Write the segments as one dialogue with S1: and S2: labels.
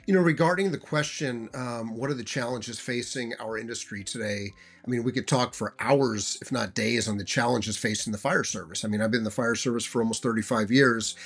S1: Regarding the question, what are the challenges facing our industry today? I mean, we could talk for hours, if not days, on the challenges facing the fire service. I mean, I've been in the fire service for almost 35 years,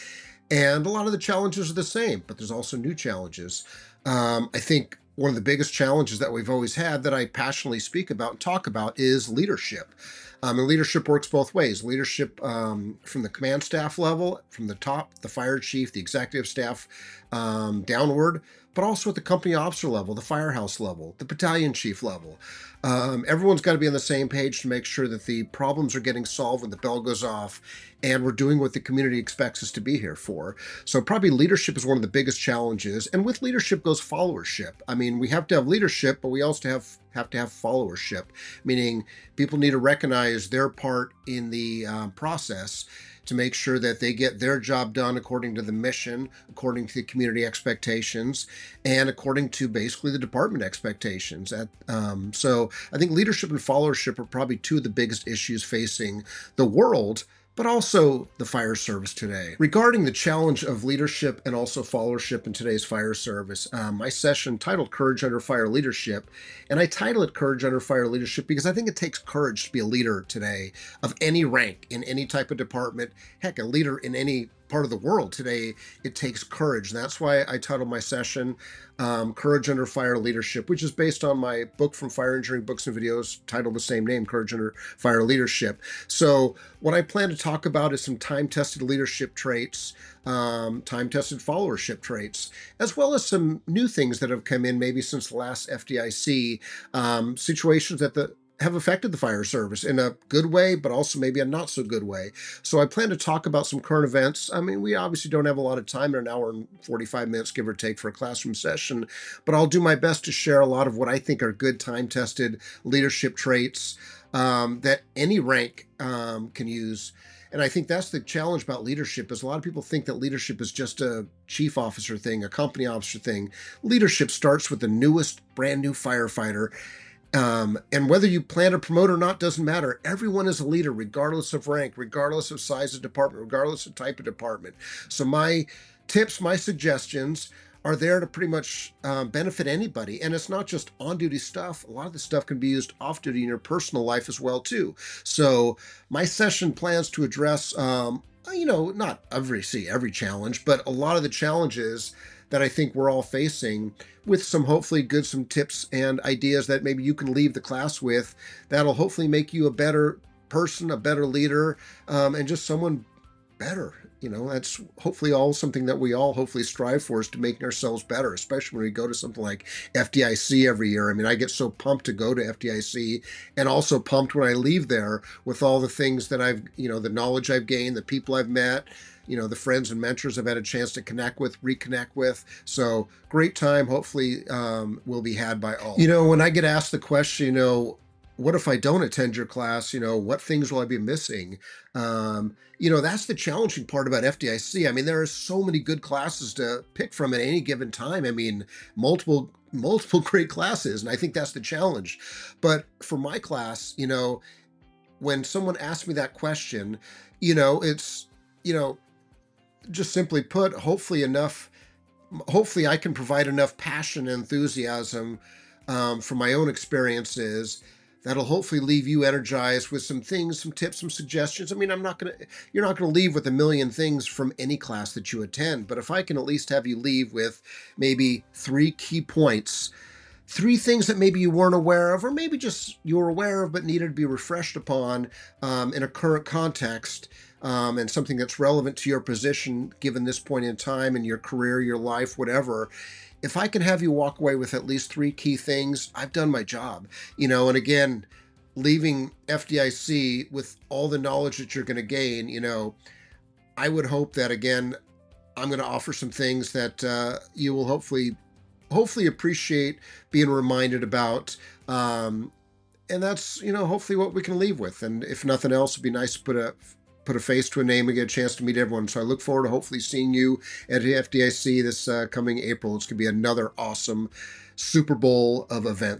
S1: and a lot of the challenges are the same, but there's also new challenges. I think one of the biggest challenges that we've always had that I passionately speak about and talk about is leadership. And leadership works both ways. Leadership from the command staff level, from the top, the fire chief, the executive staff downward, but also at the company officer level, the firehouse level, the battalion chief level. Everyone's got to be on the same page to make sure that the problems are getting solved when the bell goes off and we're doing what the community expects us to be here for. So probably leadership is one of the biggest challenges. And with leadership goes followership. I mean, we have to have leadership, but we also have to have followership, meaning people need to recognize their part in the process to make sure that they get their job done according to the mission, according to the community expectations, and according to basically the department expectations. So I think leadership and followership are probably two of the biggest issues facing the world, but also the fire service today. Regarding the challenge of leadership and also followership in today's fire service, my session titled Courage Under Fire Leadership, and I title it Courage Under Fire Leadership because I think it takes courage to be a leader today of any rank in any type of department, heck, a leader in any part of the world today. It takes courage. And that's why I titled my session Courage Under Fire Leadership, which is based on my book from Fire Engineering Books and Videos titled the same name, Courage Under Fire Leadership. So what I plan to talk about is some time-tested leadership traits, time-tested followership traits, as well as some new things that have come in maybe since the last FDIC, situations that have affected the fire service in a good way, but also maybe a not so good way. So I plan to talk about some current events. I mean, we obviously don't have a lot of time, in an hour and 45 minutes, give or take, for a classroom session, but I'll do my best to share a lot of what I think are good time-tested leadership traits that any rank can use. And I think that's the challenge about leadership is a lot of people think that leadership is just a chief officer thing, a company officer thing. Leadership starts with the newest, brand new firefighter. And whether you plan to promote or not doesn't matter. Everyone is a leader, regardless of rank, regardless of size of department, regardless of type of department. So my tips, my suggestions are there to pretty much benefit anybody. And it's not just on-duty stuff. A lot of the stuff can be used off-duty in your personal life as well, too. So my session plans to address, not every challenge, but a lot of the challenges that I think we're all facing with some hopefully some tips and ideas that maybe you can leave the class with that'll hopefully make you a better person, a better leader, and just someone better. That's hopefully all something that we all hopefully strive for is to make ourselves better, especially when we go to something like FDIC every year. I mean, I get so pumped to go to FDIC and also pumped when I leave there with all the things that the knowledge I've gained, the people I've met, the friends and mentors I've had a chance to reconnect with. So great time, hopefully, will be had by all. When I get asked the question, what if I don't attend your class? What things will I be missing? That's the challenging part about FDIC. I mean, there are so many good classes to pick from at any given time. I mean, multiple great classes. And I think that's the challenge. But for my class, when someone asks me that question, it's, just simply put, hopefully I can provide enough passion and enthusiasm from my own experiences that'll hopefully leave you energized with some things, some tips, some suggestions. I mean, you're not going to leave with a million things from any class that you attend, but if I can at least have you leave with maybe 3 key points, 3 things that maybe you weren't aware of, or maybe just you were aware of but needed to be refreshed upon in a current context, and something that's relevant to your position given this point in time in your career, your life, whatever. If I can have you walk away with at least 3 key things, I've done my job. And again, leaving FDIC with all the knowledge that you're going to gain, I would hope that, again, I'm going to offer some things that you will hopefully appreciate being reminded about. And that's, hopefully what we can leave with. And if nothing else, it'd be nice to put a face to a name and get a chance to meet everyone. So I look forward to hopefully seeing you at FDIC this coming April. It's going to be another awesome Super Bowl of events.